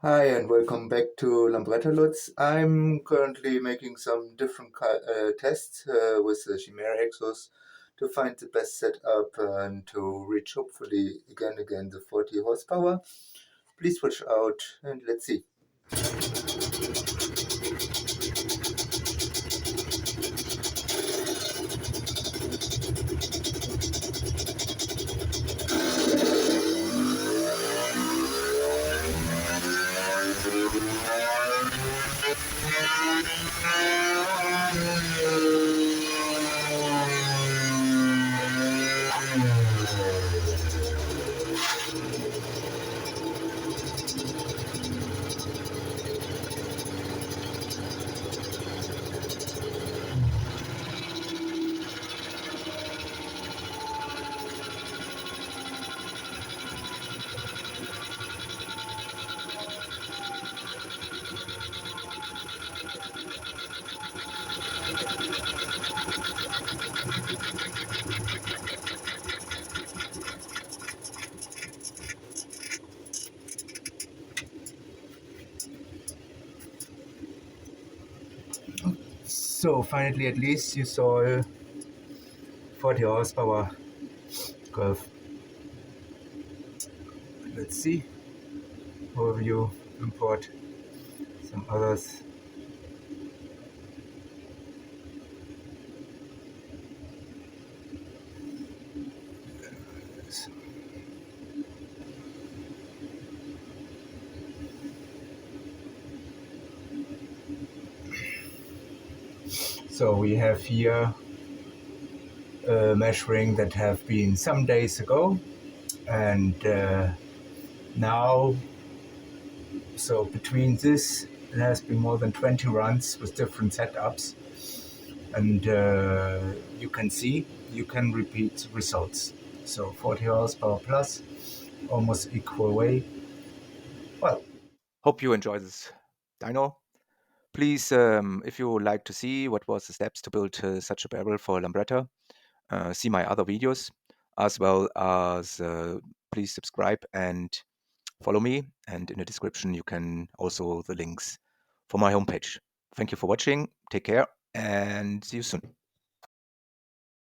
Hi and welcome back to Lambretta-Lutz. I'm currently making some different tests with the Chimera Exhaust to find the best setup and to reach hopefully again the 40 horsepower. Please watch out and let's see. So finally, at least you saw 40 horsepower curve. Let's see. Overview, import some others. So we have here a measuring that have been some days ago, and now, so between this, it has been more than 20 runs with different setups, and you can see, you can repeat results. So 40 horsepower plus, almost equal way. Well, Hope you enjoy this dyno. Please, if you would like to see what was the steps to build such a barrel for Lambretta, see my other videos, as well as please subscribe and follow me. And in the description, you can also the links for my homepage. Thank you for watching. Take care and see you soon.